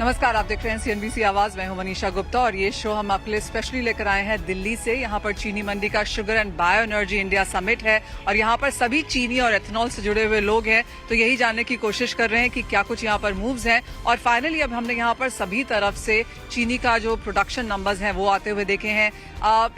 नमस्कार, आप देख रहे हैं सीएनबीसी आवाज। मैं हूं मनीषा गुप्ता और ये शो हम आपके लिए स्पेशली लेकर आए हैं दिल्ली से। यहाँ पर चीनी मंडी का sugar and bio energy India summit है और यहाँ पर सभी चीनी और एथेनॉल से जुड़े हुए लोग हैं, तो यही जानने की कोशिश कर रहे हैं कि क्या कुछ यहाँ पर मूव्स हैं। और फाइनली अब हमने यहाँ पर सभी तरफ से चीनी का जो प्रोडक्शन नंबर्स हैं वो आते हुए देखे हैं।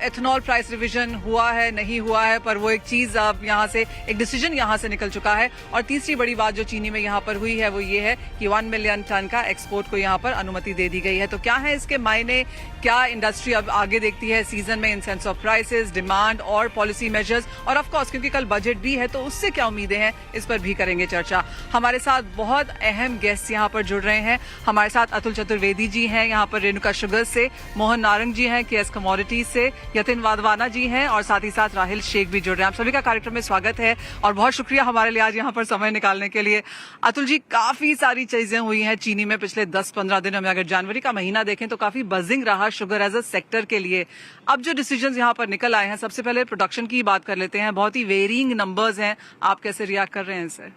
एथेनॉल प्राइस रिविजन हुआ है नहीं हुआ है, पर वो एक चीज अब यहाँ से एक डिसीजन यहाँ से निकल चुका है। और तीसरी बड़ी बात जो चीनी में यहाँ पर हुई है वो ये है कि 1 मिलियन टन का एक्सपोर्ट को यहाँ पर अनुमति दे दी गई है। तो क्या है इसके मायने, क्या इंडस्ट्री अब आगे देखती है सीजन में in sense of prices, demand और पॉलिसी मेजर्स, और ऑफ कोर्स क्योंकि कल बजट भी है तो उससे क्या उम्मीदें हैं, इस पर भी करेंगे चर्चा। हमारे साथ बहुत अहम गेस्ट यहाँ पर जुड़ रहे हैं। हमारे साथ अतुल चतुर्वेदी जी हैं यहाँ पर रेणुका शुगर से, मोहन नारंग जी हैं केएस कमोडिटीज से, यतिन वाधवाना जी हैं और साथ ही साथ राहिल शेख भी जुड़ रहे हैं। आप सभी का कार्यक्रम में स्वागत है और बहुत शुक्रिया हमारे लिए आज यहाँ पर समय निकालने के लिए। अतुल जी, काफी सारी चीजें हुई हैं चीनी में पिछले 10-15 दिनों में। अगर जनवरी का महीना देखें तो काफी बजिंग रहा शुगर एज अ सेक्टर के लिए। अब जो डिसीजंस यहाँ पर निकल आए हैं, सबसे पहले प्रोडक्शन की बात कर लेते हैं। बहुत ही वेरिंग नंबर्स हैं, आप कैसे रिएक्ट कर रहे हैं सर?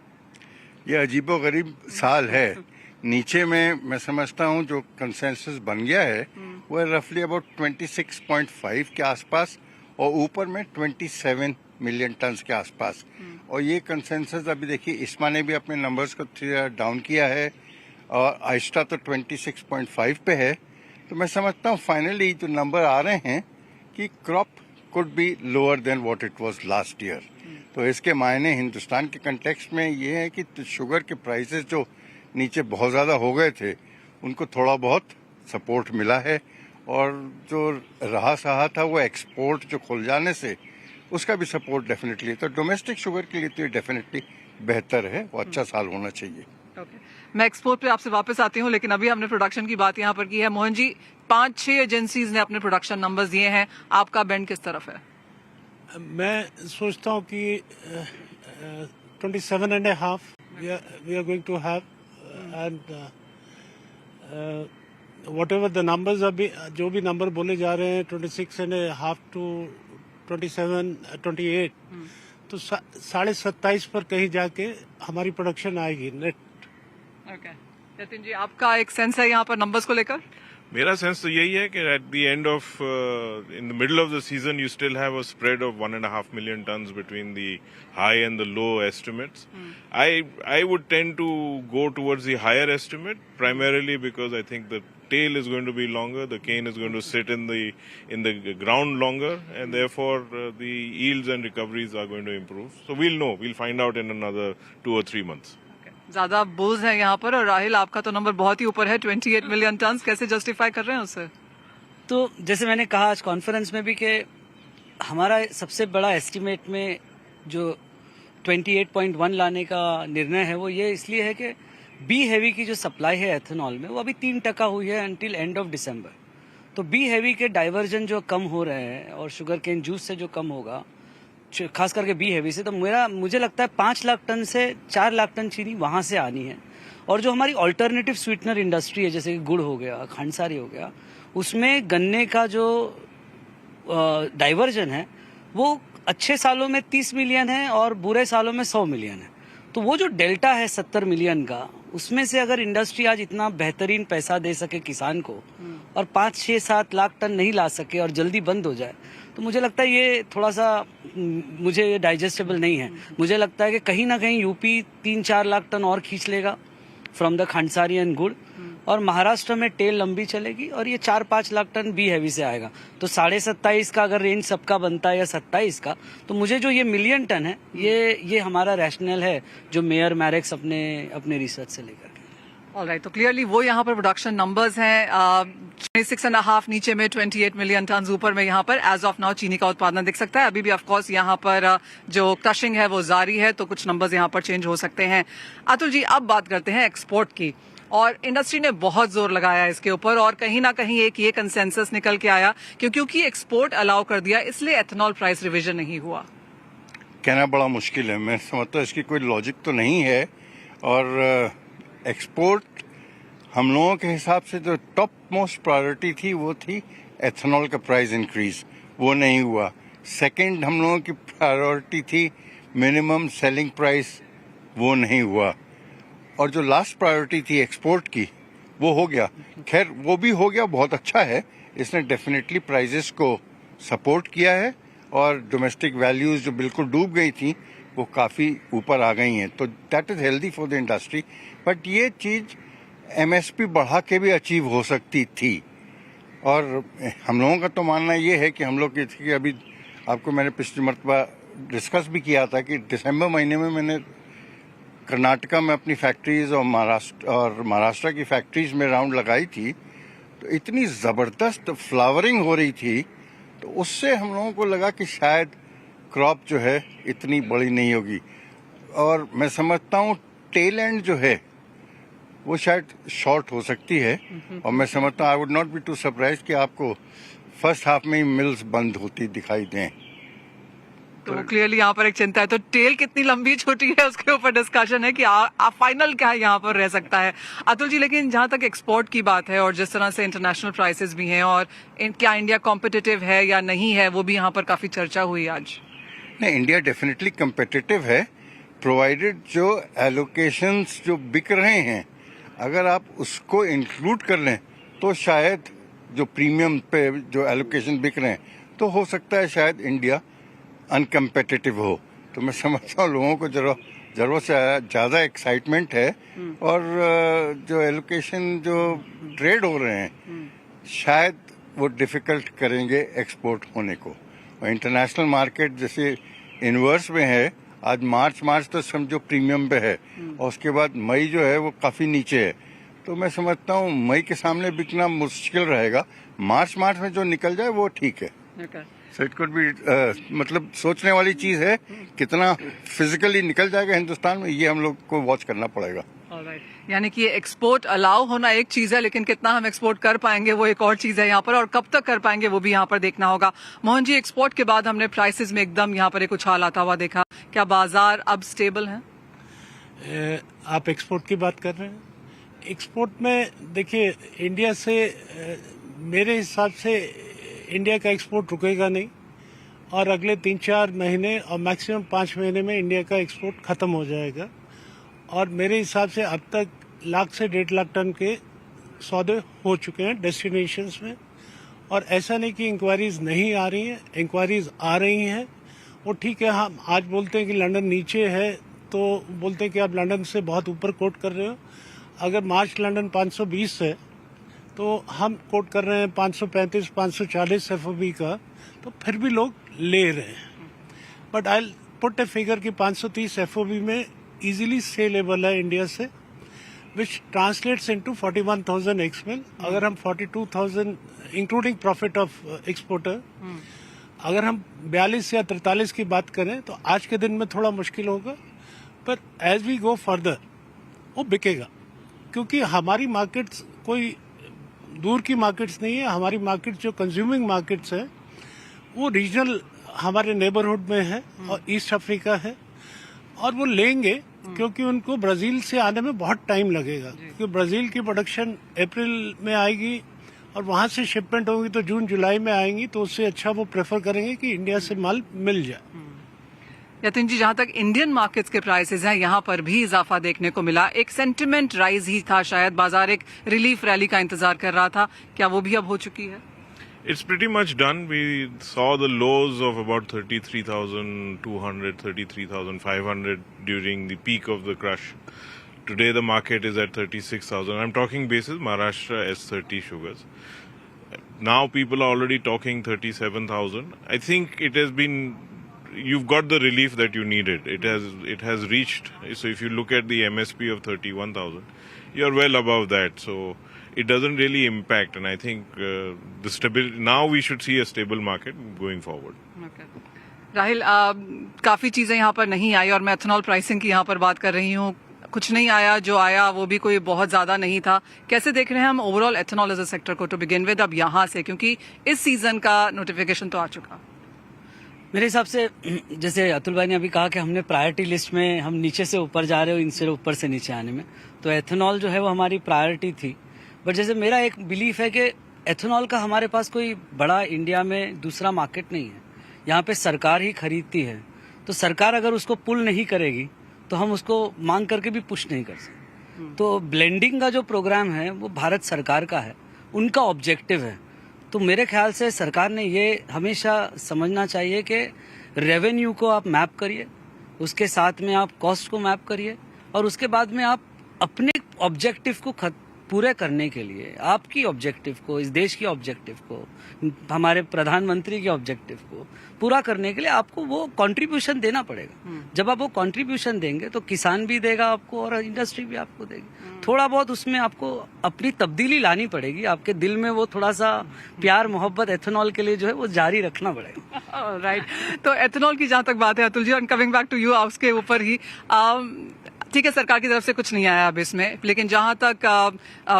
ये अजीबोगरीब साल है। नीचे में मैं समझता हूँ जो कंसेंसस बन गया है वो रफली अबाउट 26.5 के आसपास और ऊपर में 27 मिलियन टन के आसपास। और ये कंसेंसस अभी देखिए इस्मा ने भी अपने नंबर्स को डाउन किया है और आइस्टा तो 26.5 पे है। तो मैं समझता हूँ फाइनली जो नंबर आ रहे हैं कि crop could be lower than what it was last year. तो इसके मायने हिंदुस्तान के कंटेक्स्ट में ये है कि शुगर के प्राइसेस जो नीचे बहुत ज़्यादा हो गए थे उनको थोड़ा बहुत सपोर्ट मिला है और जो रहा सहा था वो एक्सपोर्ट जो खुल जाने से उसका भी सपोर्ट डेफिनेटली। तो डोमेस्टिक शुगर के लिए तो ये डेफिनेटली बेहतर है, वो अच्छा साल होना चाहिए। मैं एक्सपोर्ट पे आपसे वापस आती हूँ, लेकिन अभी हमने प्रोडक्शन की बात यहाँ पर की है। मोहन जी, 5-6 एजेंसीज ने अपने प्रोडक्शन नंबर्स दिए हैं, आपका बैंड किस तरफ है? मैं सोचता हूँ कि 27.5 we are going to have and whatever the numbers अभी जो भी नंबर बोले जा रहे हैं 26.5 to 27, 28 तो 27.5 पर कहीं जाके हमारी प्रोडक्शन आएगी नेट। ओके, यतिन जी, आपका एक सेंस है यहाँ पर नंबर्स को लेकर? मेरा सेंस तो यही है कि at the end of in the middle of the season you still have a spread of 1.5 million turns between the high and the low estimates. I would tend to go towards the higher estimate primarily because I think the tail is going to be longer, the cane is going to sit in the ground longer, and therefore the yields and recoveries are going to improve. So we'll find out in another 2 or 3 months. ज्यादा bulls हैं यहाँ पर। और राहिल, आपका तो number बहुत ही ऊपर है, 28 मिलियन टन, कैसे जस्टिफाई कर रहे हैं उसे? तो जैसे मैंने कहा आज कॉन्फ्रेंस में भी कि हमारा सबसे बड़ा एस्टिमेट में जो 28.1 लाने का निर्णय है वो ये इसलिए है कि बी हैवी की जो सप्लाई है एथेनॉल में वो अभी 3% हुई है अंटिल एंड ऑफ दिसंबर। तो बी हैवी के डाइवर्जन जो कम हो रहे हैं और शुगर केन जूस से जो कम होगा, खास करके बी हैवी से, तो मुझे लगता है 5 लाख टन से 4 लाख टन चीनी वहां से आनी है। और जो हमारी ऑल्टरनेटिव स्वीटनर इंडस्ट्री है, जैसे कि गुड़ हो गया, खांडसारी हो गया, उसमें गन्ने का जो डाइवर्जन है वो अच्छे सालों में 30 मिलियन है और बुरे सालों में 100 मिलियन है। तो वो जो डेल्टा है 70 मिलियन का, उसमें से अगर इंडस्ट्री आज इतना बेहतरीन पैसा दे सके किसान को और 5-6-7 लाख टन नहीं ला सके और जल्दी बंद हो जाए, तो मुझे लगता है ये थोड़ा सा मुझे ये डाइजेस्टेबल नहीं है। मुझे लगता है कि कहीं ना कहीं यूपी 3-4 लाख टन और खींच लेगा फ्रॉम द खांडसारी एंड गुड़, और महाराष्ट्र में टेल लंबी चलेगी और ये 4-5 लाख टन बी हैवी से आएगा। तो 27.5 का अगर रेंज सबका बनता है या 27 का, तो मुझे जो ये मिलियन टन है ये हमारा रैशनल है जो मेयर मैरेक्स अपने रिसर्च से लेकर। ऑलराइट, तो क्लियरली वो यहाँ पर प्रोडक्शन नंबर्स हैं। 26.5 नीचे में 28 मिलियन टन, ऊपर में यहाँ पर एज ऑफ नाउ चीनी का उत्पादन दिख सकता है। अभी भी ऑफ कोर्स यहाँ पर जो क्रशिंग है वो जारी है, तो कुछ नंबर्स यहाँ पर चेंज हो सकते हैं। अतुल जी, अब बात करते हैं एक्सपोर्ट की, और इंडस्ट्री ने बहुत जोर लगाया इसके ऊपर और कहीं ना कहीं एक ये कंसेंसस निकल के आया क्योंकि एक्सपोर्ट अलाउ कर दिया, इसलिए एथेनॉल प्राइस रिविजन नहीं हुआ। कहना बड़ा मुश्किल है, मैं समझता हूँ इसकी कोई लॉजिक तो नहीं है। और एक्सपोर्ट हम लोगों के हिसाब से जो टॉप मोस्ट प्रायोरिटी थी वो थी एथेनॉल का प्राइस इंक्रीज, वो नहीं हुआ। सेकंड हम लोगों की प्रायोरिटी थी मिनिमम सेलिंग प्राइस, वो नहीं हुआ। और जो लास्ट प्रायोरिटी थी एक्सपोर्ट की वो हो गया। खैर वो भी हो गया, बहुत अच्छा है, इसने डेफिनेटली प्राइजेस को सपोर्ट किया है और डोमेस्टिक वैल्यूज जो बिल्कुल डूब गई थी वो काफ़ी ऊपर आ गई हैं, तो that is healthy for the industry. But ये चीज़ एमएसपी बढ़ा के भी अचीव हो सकती थी, और हम लोगों का तो मानना ये है कि हम लोग कि अभी आपको मैंने पिछली मरतबा डिस्कस भी किया था कि दिसंबर महीने में मैंने कर्नाटका में अपनी फैक्ट्रीज और महाराष्ट्र की फैक्ट्रीज में राउंड लगाई थी, तो इतनी ज़बरदस्त फ्लावरिंग हो रही थी, तो उससे हम लोगों को लगा कि शायद क्रॉप जो है इतनी बड़ी नहीं होगी। और मैं समझता हूँ टेल एंड जो है वो शायद शॉर्ट हो सकती है, और मैं समझता हूँ I would not be too surprise कि आपको फर्स्ट हाफ में ही मिल्स बंद होती दिखाई दें। तो क्लियरली यहाँ पर एक चिंता है। तो टेल कितनी लंबी छोटी है उसके ऊपर डिस्कशन है कि फाइनल क्या है यहाँ पर रह सकता है। अतुल जी, लेकिन जहाँ तक एक्सपोर्ट की बात है और जिस तरह से इंटरनेशनल प्राइसेस भी हैं, और क्या इंडिया कॉम्पिटिटिव है या नहीं है, वो भी यहाँ पर काफी चर्चा हुई आज। नहीं, इंडिया डेफिनेटली कम्पिटिटिव है, प्रोवाइडेड जो एलोकेशंस जो बिक रहे हैं अगर आप उसको इंक्लूड कर लें तो शायद जो प्रीमियम पे जो एलोकेशन बिक रहे हैं तो हो सकता है शायद इंडिया अनकम्पिटिटिव हो। तो मैं समझता हूँ लोगों को जरूरत से ज़्यादा एक्साइटमेंट है, और जो एलोकेशन जो ट्रेड हो रहे हैं शायद वो डिफिकल्ट करेंगे एक्सपोर्ट होने को। और इंटरनेशनल मार्केट जैसे इन्वर्स में है, आज मार्च तो समझो प्रीमियम पे है, और उसके बाद मई जो है वो काफ़ी नीचे है। तो मैं समझता हूँ मई के सामने बिकना मुश्किल रहेगा, मार्च में जो निकल जाए वो ठीक है। सो इट कुड बी मतलब सोचने वाली चीज़ है, कितना फिजिकली निकल जाएगा हिंदुस्तान में ये हम लोग को वॉच करना पड़ेगा। यानी कि एक्सपोर्ट अलाउ होना एक चीज है, लेकिन कितना हम एक्सपोर्ट कर पाएंगे वो एक और चीज है यहाँ पर, और कब तक कर पाएंगे वो भी यहाँ पर देखना होगा। मोहन जी, एक्सपोर्ट के बाद हमने प्राइसेस में एकदम यहाँ पर एक उछाल आता हुआ देखा, क्या बाजार अब स्टेबल है? आप एक्सपोर्ट की बात कर रहे हैं। एक्सपोर्ट में देखिए, इंडिया से मेरे हिसाब से इंडिया का एक्सपोर्ट रुकेगा नहीं, और अगले 3-4 महीने और मैक्सिमम 5 महीने में इंडिया का एक्सपोर्ट खत्म हो जाएगा। और मेरे हिसाब से अब तक 1 लाख से 1.5 लाख टन के सौदे हो चुके हैं डेस्टिनेशंस में, और ऐसा नहीं कि इंक्वायरीज नहीं आ रही हैं, इंक्वायरीज आ रही हैं। वो ठीक है, हम आज बोलते हैं कि लंदन नीचे है तो बोलते हैं कि आप लंदन से बहुत ऊपर कोट कर रहे हो। अगर मार्च लंदन 520 है तो हम कोट कर रहे हैं 535-540 एफओबी का, तो फिर भी लोग ले रहे हैं। But I put a figure कि 530 एफओबी में इजीली सेलेबल है इंडिया से, विच ट्रांसलेट्स इनटू 41,000 एक्समिल। अगर हम 42,000 इंक्लूडिंग प्रॉफिट ऑफ एक्सपोर्टर, अगर हम 42 या 43 की बात करें तो आज के दिन में थोड़ा मुश्किल होगा, पर एज वी गो फर्दर वो बिकेगा, क्योंकि हमारी मार्केट्स कोई दूर की मार्केट्स नहीं है। हमारी मार्केट जो कंज्यूमिंग मार्केट्स है वो रीजनल हमारे नेबरहुड में है और ईस्ट अफ्रीका है, और वो लेंगे क्योंकि उनको ब्राजील से आने में बहुत टाइम लगेगा, क्योंकि ब्राजील की प्रोडक्शन अप्रैल में आएगी और वहां से शिपमेंट होगी तो जून जुलाई में आएंगी, तो उससे अच्छा वो प्रेफर करेंगे कि इंडिया से माल मिल जाए। यतिन जी, जहां तक इंडियन मार्केट्स के प्राइसेस हैं, यहाँ पर भी इजाफा देखने को मिला। एक सेंटिमेंट राइज ही था, शायद बाजार एक रिलीफ रैली का इंतजार कर रहा था, क्या वो भी अब हो चुकी है? It's pretty much done. We saw the lows of about 33,200, 33,500 during the peak of the crush. Today the market is at 36,000. I'm talking basis Maharashtra S30 sugars. Now people are already talking 37,000. I think it has been, you've got the relief that you needed. It has reached. So if you look at the MSP of 31,000, you're well above that. So it doesn't really impact, and I think the stability, now we should see a stable market going forward. Okay. Rahil, काफी चीजें यहाँ पर नहीं आई, और मैं ethanol pricing की यहाँ पर बात कर रही हूँ। कुछ नहीं आया, जो आया वो भी कोई बहुत ज्यादा नहीं था। कैसे देख रहे हैं हम overall ethanol as a sector को टू बिगिन विद अब यहाँ से, क्योंकि इस सीजन का नोटिफिकेशन तो आ चुका? मेरे हिसाब से जैसे अतुल भाई ने अभी कहा कि हमने प्रायोरिटी लिस्ट में हम नीचे से ऊपर जा रहे हो, इनसे ऊपर से नीचे आने में, तो एथेनॉल जो है वो हमारी प्रायोरिटी थी। बट जैसे मेरा एक बिलीफ है कि एथेनॉल का हमारे पास कोई बड़ा इंडिया में दूसरा मार्केट नहीं है, यहाँ पे सरकार ही खरीदती है, तो सरकार अगर उसको पुल नहीं करेगी तो हम उसको मांग करके भी पुश नहीं कर सकते। तो ब्लेंडिंग का जो प्रोग्राम है वो भारत सरकार का है, उनका ऑब्जेक्टिव है। तो मेरे ख्याल से सरकार ने ये हमेशा समझना चाहिए कि रेवेन्यू को आप मैप करिए, उसके साथ में आप कॉस्ट को मैप करिए, और उसके बाद में आप अपने ऑब्जेक्टिव को पूरे करने के लिए, आपकी ऑब्जेक्टिव को, इस देश की ऑब्जेक्टिव को, हमारे प्रधानमंत्री के ऑब्जेक्टिव को पूरा करने के लिए आपको वो कंट्रीब्यूशन देना पड़ेगा। जब आप वो कंट्रीब्यूशन देंगे तो किसान भी देगा आपको और इंडस्ट्री भी आपको देगी। थोड़ा बहुत उसमें आपको अपनी तब्दीली लानी पड़ेगी, आपके दिल में वो थोड़ा सा प्यार मोहब्बत एथेनॉल के लिए जो है वो जारी रखना पड़ेगा। राइट, तो एथेनॉल की जहां तक बात है अतुल जी, और कमिंग बैक टू यू, उसके ऊपर ही ठीक है, सरकार की तरफ से कुछ नहीं आया अब इसमें, लेकिन जहां तक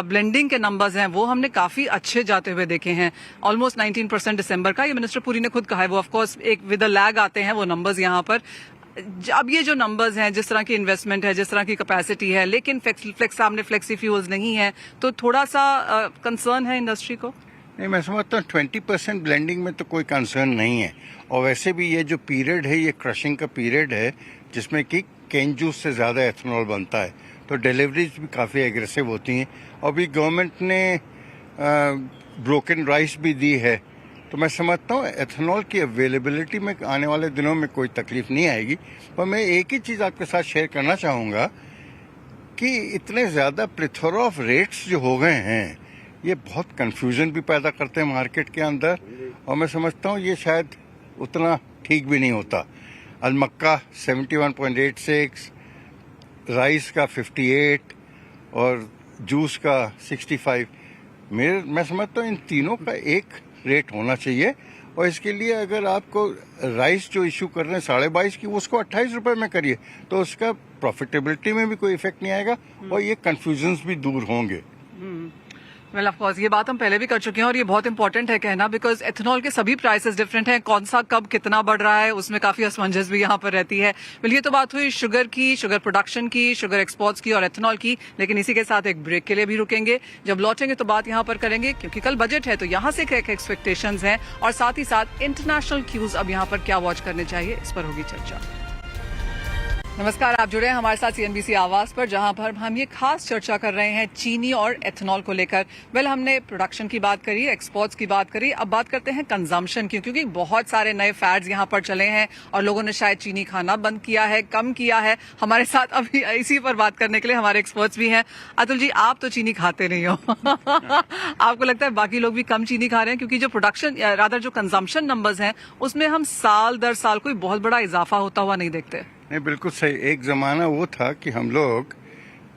ब्लेंडिंग के नंबर्स हैं वो हमने काफी अच्छे जाते हुए देखे हैं। ऑलमोस्ट 19% दिसंबर का, ये मिनिस्टर पुरी ने खुद कहा है। वो ऑफ कोर्स एक विद अ लैग आते हैं वो नंबर्स यहाँ पर। अब ये जो नंबर्स हैं, जिस तरह की इन्वेस्टमेंट है, जिस तरह की कैपेसिटी है, लेकिन सामने फ्लेक्सी फ्यूल्स नहीं है, तो थोड़ा सा कंसर्न है इंडस्ट्री को। नहीं, मैं समझता हूँ 20% ब्लेंडिंग में तो कोई कंसर्न नहीं है। और वैसे भी ये जो पीरियड है, ये क्रशिंग का पीरियड है, जिसमें कि केन जूस से ज़्यादा एथेनॉल बनता है, तो डिलीवरीज भी काफ़ी एग्रेसिव होती हैं। और भी गवर्नमेंट ने ब्रोकन राइस भी दी है, तो मैं समझता हूँ एथेनॉल की अवेलेबिलिटी में आने वाले दिनों में कोई तकलीफ नहीं आएगी। पर मैं एक ही चीज़ आपके साथ शेयर करना चाहूँगा कि इतने ज़्यादा प्लेथोरा ऑफ रेट्स जो हो गए हैं, ये बहुत कन्फ्यूजन भी पैदा करते हैं मार्केट के अंदर, और मैं समझता हूँ ये शायद उतना ठीक भी नहीं होता। अलमक्का 71.86, राइस का 58 और जूस का 65। मैं समझता हूँ इन तीनों का एक रेट होना चाहिए। और इसके लिए अगर आपको राइस जो इशू कर रहे हैं 22.5 की, उसको 28 रुपए में करिए, तो उसका प्रॉफिटेबिलिटी में भी कोई इफेक्ट नहीं आएगा और ये कंफ्यूजन्स भी दूर होंगे। वेल ऑफ कोर्स ये बात हम पहले भी कर चुके हैं और ये बहुत इंपॉर्टेंट है कहना, बिकॉज एथेनॉल के सभी प्राइसेस डिफरेंट हैं। कौन सा कब कितना बढ़ रहा है उसमें काफी असमंजस भी यहाँ पर रहती है। वेल ये तो बात हुई शुगर की, शुगर प्रोडक्शन की, शुगर एक्सपोर्ट्स की और एथेनॉल की, लेकिन इसी के साथ एक ब्रेक के लिए भी रुकेंगे। जब लौटेंगे तो बात यहाँ पर करेंगे, क्योंकि कल बजट है तो यहाँ से क्या एक्सपेक्टेशंस हैं और साथ ही साथ इंटरनेशनल क्यूज अब यहाँ पर क्या वॉच करने चाहिए, इस पर होगी चर्चा। नमस्कार, आप जुड़े हैं हमारे साथ सीएनबीसी आवाज पर, जहां पर हम ये खास चर्चा कर रहे हैं चीनी और एथेनॉल को लेकर। वेल हमने प्रोडक्शन की बात करी, एक्सपोर्ट्स की बात करी, अब बात करते हैं कंजम्पशन की, क्योंकि बहुत सारे नए फैड्स यहां पर चले हैं और लोगों ने शायद चीनी खाना बंद किया है, कम किया है। हमारे साथ अभी इसी पर बात करने के लिए हमारे एक्सपर्ट्स भी हैं। अतुल जी, आप तो चीनी खाते नहीं हो आपको लगता है बाकी लोग भी कम चीनी खा रहे हैं? क्योंकि जो प्रोडक्शन रादर जो कंजम्पशन नंबर्स हैं उसमें हम साल दर साल कोई बहुत बड़ा इजाफा होता हुआ नहीं देखते। नहीं, बिल्कुल सही। एक ज़माना वो था कि हम लोग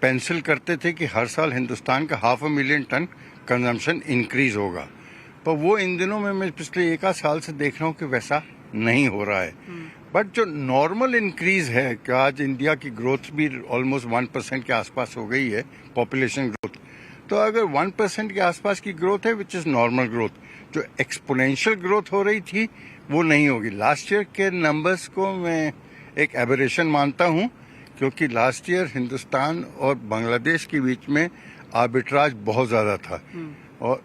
पेंसिल करते थे कि हर साल हिंदुस्तान का 500,000 टन कंजम्पशन इंक्रीज होगा, पर वो इन दिनों में मैं पिछले एक आध साल से देख रहा हूँ कि वैसा नहीं हो रहा है। बट जो नॉर्मल इंक्रीज है कि आज इंडिया की ग्रोथ भी ऑलमोस्ट 1% के आसपास हो गई है, पॉपुलेशन ग्रोथ, तो अगर 1% के आसपास की ग्रोथ है विच इज़ नॉर्मल ग्रोथ, जो एक्सपोनेंशियल ग्रोथ हो रही थी वो नहीं होगी। लास्ट ईयर के नंबर्स को मैं एक एबरेशन मानता हूं, क्योंकि लास्ट ईयर हिंदुस्तान और बांग्लादेश के बीच में आर्बिट्राज बहुत ज़्यादा था और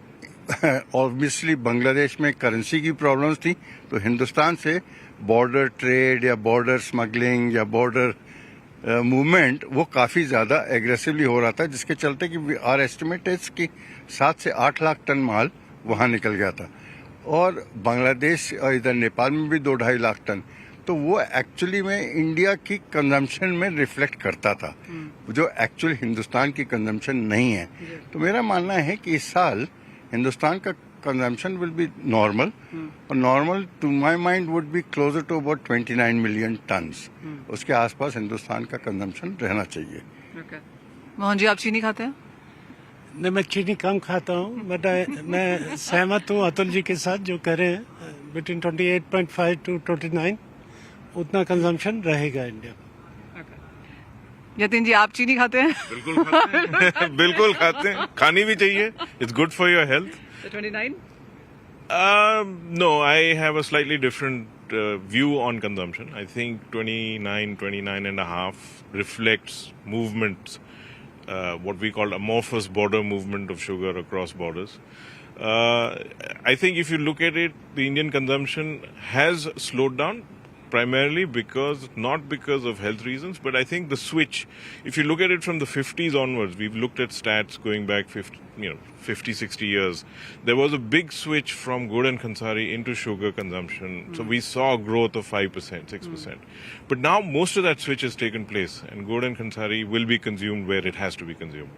ऑब्वियसली बांग्लादेश में करेंसी की प्रॉब्लम्स थी, तो हिंदुस्तान से बॉर्डर ट्रेड या बॉर्डर स्मगलिंग या बॉर्डर मूवमेंट वो काफ़ी ज़्यादा एग्रेसिवली हो रहा था, जिसके चलते कि आर एस्टिमेट इज कि 7 से 8 लाख टन माल वहाँ निकल गया था। और बांग्लादेश और इधर नेपाल में भी 2-2.5 लाख टन, तो वो एक्चुअली में इंडिया की कंजम्पशन में रिफ्लेक्ट करता था, जो एक्चुअल हिंदुस्तान की कंजम्पशन नहीं है। तो मेरा मानना है कि इस साल हिंदुस्तान का कंजम्पशन विल बी नॉर्मल, और normal to my mind would be closer to about 29 million tons. उसके आसपास हिंदुस्तान का कंजम्पशन रहना चाहिए। मोहन जी, आप चीनी खाते हैं? नहीं, मैं चीनी कम खाता हूँ, बट मैं सहमत हूँ अतुल जी के साथ जो कह रहे हैं, बिटवीन 28.5 टू 29 उतना कंजम्पशन रहेगा इंडिया में। यतीन जी, आप चीनी खाते हैं? बिल्कुल खाते हैं बिल्कुल खाते हैं, खानी भी चाहिए, it's good for your health. 29? No, I have a slightly different view on consumption. I think 29 and a half reflects movements, what we call amorphous border movement of sugar across borders. I think if you look at it, the Indian consumption has slowed down primarily not because of health reasons, but I think the switch, if you look at it from the 50s onwards, we've looked at stats going back 50, 60 years. There was a big switch from Gur and Khansari into sugar consumption. So we saw growth of 5%, 6%. But now most of that switch has taken place, and Gur and Khansari will be consumed where it has to be consumed.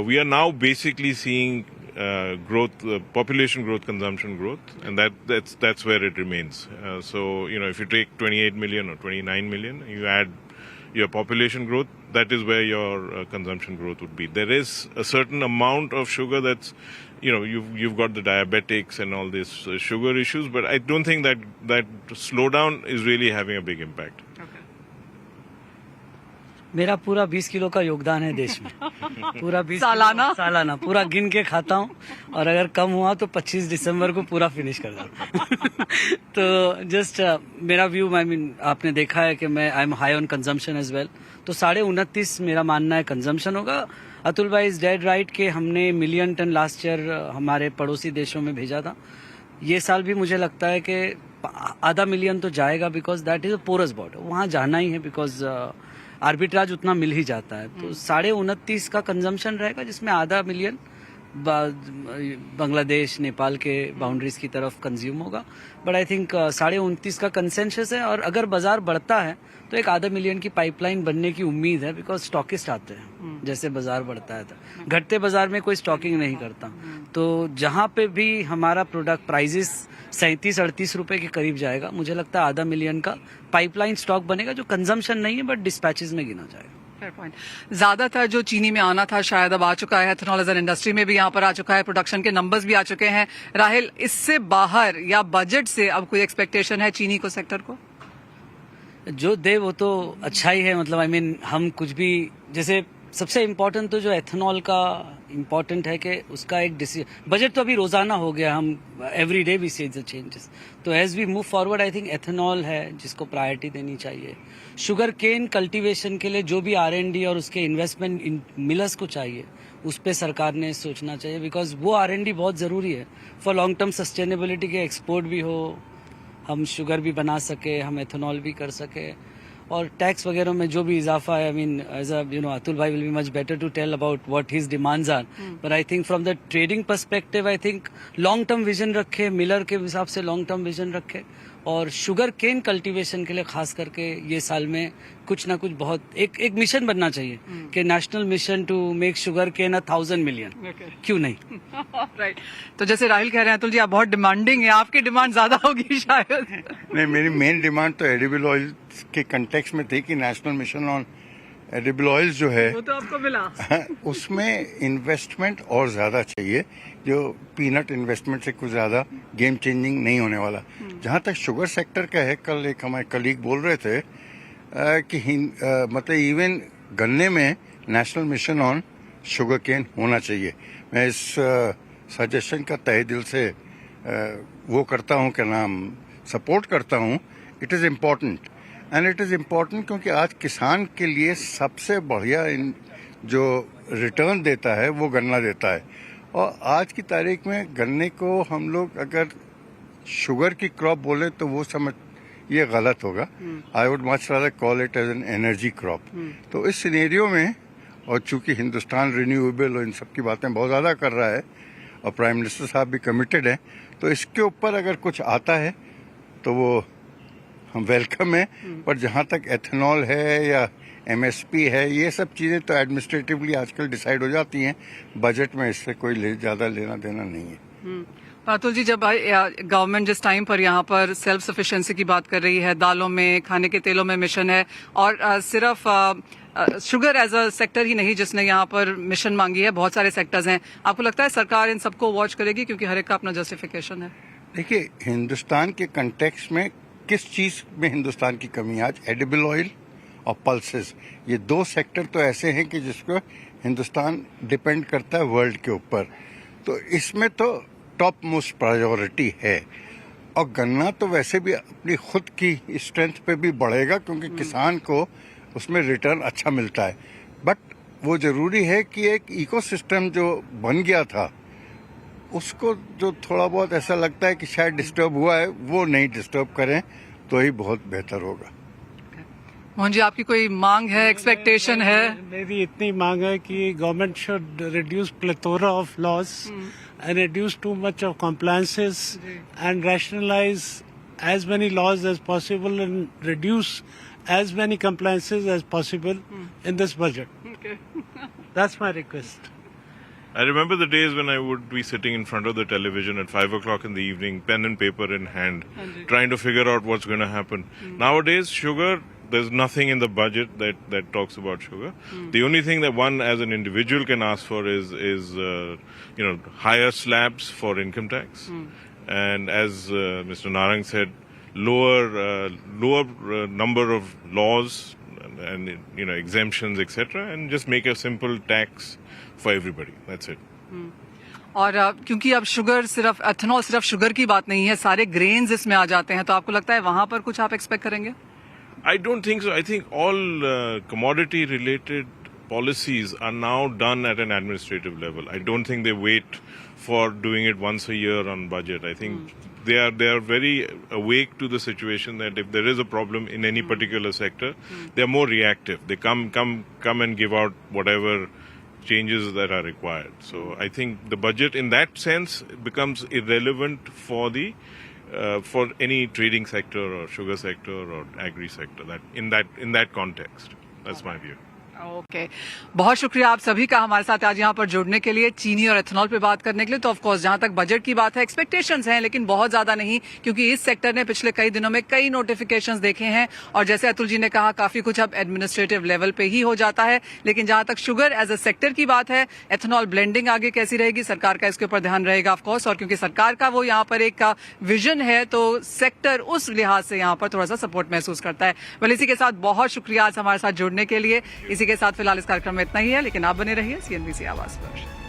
We are now basically seeing growth, population growth, consumption growth, and that's where it remains. So, if you take 28 million or 29 million, you add your population growth, that is where your consumption growth would be. There is a certain amount of sugar that's, you've got the diabetics and all these sugar issues, but I don't think that slowdown is really having a big impact. मेरा पूरा 20 kilo का योगदान है देश में, पूरा 20 सालाना पूरा गिन के खाता हूँ, और अगर कम हुआ तो 25 दिसंबर को पूरा फिनिश कर देता तो जस्ट मेरा व्यू, आपने देखा है कि मैं I am high on consumption as well, तो 29.5 मेरा मानना है कंजम्पशन होगा। अतुल भाई इज डेड राइट कि हमने 1 मिलियन टन लास्ट ईयर हमारे पड़ोसी देशों में भेजा था। ये साल भी मुझे लगता है कि 0.5 मिलियन तो जाएगा, because that is a porous border, वहाँ जाना ही है, बिकॉज आर्बिट्राज उतना मिल ही जाता है। तो 29.5 का कंजम्पशन रहेगा, जिसमें 0.5 मिलियन बांग्लादेश नेपाल के बाउंड्रीज की तरफ कंज्यूम होगा। बट आई थिंक 29.5 का कंसेंसस है, और अगर बाजार बढ़ता है तो 0.5 मिलियन की पाइपलाइन बनने की उम्मीद है, बिकॉज स्टॉकिस्ट आते हैं जैसे बाजार बढ़ता है। तो घटते बाजार में कोई स्टॉकिंग नहीं करता, तो जहां पे भी हमारा प्रोडक्ट प्राइजेस 37-38 रुपए के करीब जाएगा, मुझे लगता है 0.5 मिलियन का पाइपलाइन स्टॉक बनेगा, जो कंजम्पशन नहीं है बट डिस्पैचेस में गिना जाएगा। Fair point. ज्यादातर जो चीनी में आना था शायद अब आ चुका है, एथेनॉल एज एन इंडस्ट्री में भी यहाँ पर आ चुका है, प्रोडक्शन के नंबर्स भी आ चुके हैं। राहिल, इससे बाहर या बजट से अब कोई एक्सपेक्टेशन है चीनी को, सेक्टर को? जो दे वो तो अच्छा ही है, मतलब हम कुछ भी, जैसे सबसे इम्पोर्टेंट तो जो एथेनॉल का इम्पोर्टेंट है कि उसका एक बजट तो अभी रोजाना हो गया, हम every day we see the changes. तो as we move forward I think ethanol है जिसको प्रायोरिटी देनी चाहिए। शुगर केन कल्टीवेशन के लिए जो भी R&D और उसके इन्वेस्टमेंट मिलर्स को चाहिए, उस पर सरकार ने सोचना चाहिए, बिकॉज वो R&D बहुत जरूरी है फॉर लॉन्ग टर्म सस्टेनेबिलिटी के, एक्सपोर्ट भी हो, हम शुगर भी बना सके, हम एथेनॉल भी कर सके, और टैक्स वगैरह में जो भी इजाफा है, as Atul bhai will be much better to tell about what his demands are, but I think from the trading perspective I think long term vision रखे, मिलर के हिसाब से लॉन्ग टर्म विजन रखे, और शुगर केन कल्टीवेशन के लिए खास करके ये साल में कुछ ना कुछ बहुत एक मिशन बनना चाहिए कि national mission to make sugarcane 1,000 million, क्यों नहीं? राइट। तो जैसे राहिल कह रहे हैं, अतुल जी आप बहुत डिमांडिंग है, आपकी डिमांड ज्यादा होगी शायद। नहीं, मेरी मेन डिमांड तो एडिबल ऑयल के कंटेक्स्ट में थी कि national mission on edible oil जो है वो तो आपको मिला। उसमें इन्वेस्टमेंट और ज्यादा चाहिए, जो पीनट इन्वेस्टमेंट से कुछ ज्यादा गेम चेंजिंग नहीं होने वाला। जहां तक शुगर सेक्टर का है, कल एक हमारे कलीग बोल रहे थे कि मतलब इवन गन्ने में national mission on sugarcane होना चाहिए। मैं इस सजेशन का तहे दिल से वो करता हूं, क्या नाम, सपोर्ट करता हूं। It is important, and it is important क्योंकि आज किसान के लिए सबसे बढ़िया जो रिटर्न देता है वो गन्ना देता है। और आज की तारीख में गन्ने को हम लोग अगर शुगर की क्रॉप बोले तो वो समझ ये गलत होगा। I would much rather call it as an energy crop. तो इस सिनेरियो में, और चूंकि हिंदुस्तान रिन्यूएबल और इन सब की बातें बहुत ज्यादा कर रहा है और प्राइम मिनिस्टर साहब भी कमिटेड है, तो इसके ऊपर अगर कुछ आता है तो वो हम वेलकम है। पर जहां तक एथेनॉल है या MSP है, ये सब चीजें तो एडमिनिस्ट्रेटिवली आजकल डिसाइड हो जाती हैं, बजट में इससे कोई ज्यादा लेना देना नहीं है। अतुल जी, जब गवर्नमेंट जिस टाइम पर यहाँ पर सेल्फ सफिशिएंसी की बात कर रही है, दालों में, खाने के तेलों में मिशन है, और सिर्फ शुगर एज अ सेक्टर ही नहीं जिसने यहाँ पर मिशन मांगी है, बहुत सारे सेक्टर्स हैं, आपको लगता है सरकार इन सबको वॉच करेगी? क्योंकि हर एक का अपना जस्टिफिकेशन है। देखिए, हिंदुस्तान के कंटेक्स्ट में किस चीज में हिंदुस्तान की कमी है आज? एडिबल ऑयल और पल्सेस, ये दो सेक्टर तो ऐसे हैं कि जिसको हिंदुस्तान डिपेंड करता है वर्ल्ड के ऊपर। तो इसमें तो टॉप मोस्ट प्रायोरिटी है। और गन्ना तो वैसे भी अपनी खुद की स्ट्रेंथ पे भी बढ़ेगा, क्योंकि किसान को उसमें रिटर्न अच्छा मिलता है। बट वो जरूरी है कि एक इकोसिस्टम जो बन गया था, उसको जो थोड़ा बहुत ऐसा लगता है कि शायद डिस्टर्ब हुआ है, वो नहीं डिस्टर्ब करें। तो ही बहुत बेहतर होगा। मोहन जी, आपकी कोई मांग है, एक्सपेक्टेशन है? मेरी इतनी मांग है कि government should reduce plethora of laws and reduce too much of compliances and rationalize as many laws as possible and reduce as many compliances as possible in this budget. That's my request. I remember the days when I would be sitting in front of the television at 5 o'clock in the evening, pen and paper in hand, trying to figure out what's going to happen. Nowadays, sugar, there's nothing in the budget that talks about sugar. The only thing that one as an individual can ask for is higher slabs for income tax. And as Mr. Narang said, lower number of laws and exemptions, etc., and just make a simple tax for everybody. That's it. और क्योंकि अब sugar सिर्फ ethanol सिर्फ sugar की बात नहीं है, सारे ग्रेन्स इसमें आ जाते हैं, तो आपको लगता है वहां पर कुछ आप एक्सपेक्ट करेंगे? I don't think so. I think all commodity-related policies are now done at an administrative level. I don't think they wait for doing it once a year on budget. I think they are very awake to the situation that if there is a problem in any particular sector, they are more reactive. They come and give out whatever changes that are required. So I think the budget in that sense becomes irrelevant for the for any trading sector or sugar sector or agri sector. That in that context, that's my view. Okay, बहुत शुक्रिया आप सभी का हमारे साथ आज यहाँ पर जुड़ने के लिए, चीनी और एथेनॉल पे बात करने के लिए। तो ऑफ कोर्स जहाँ तक बजट की बात है, एक्सपेक्टेशंस हैं लेकिन बहुत ज्यादा नहीं, क्योंकि इस सेक्टर ने पिछले कई दिनों में कई नोटिफिकेशंस देखे हैं और जैसे अतुल जी ने कहा काफी कुछ अब एडमिनिस्ट्रेटिव लेवल पे ही हो जाता है। लेकिन जहाँ तक शुगर एज अ सेक्टर की बात है, एथेनॉल ब्लेंडिंग आगे कैसी रहेगी, सरकार का इसके ऊपर ध्यान रहेगा ऑफकोर्स, और क्योंकि सरकार का वो यहाँ पर एक विजन है तो सेक्टर उस लिहाज से यहाँ पर थोड़ा सा सपोर्ट महसूस करता है। वेल, इसी के साथ बहुत शुक्रिया आज हमारे साथ जुड़ने के लिए। इसी के साथ फिलहाल इस कार्यक्रम में इतना ही है, लेकिन आप बने रहिए CNBC आवाज पर।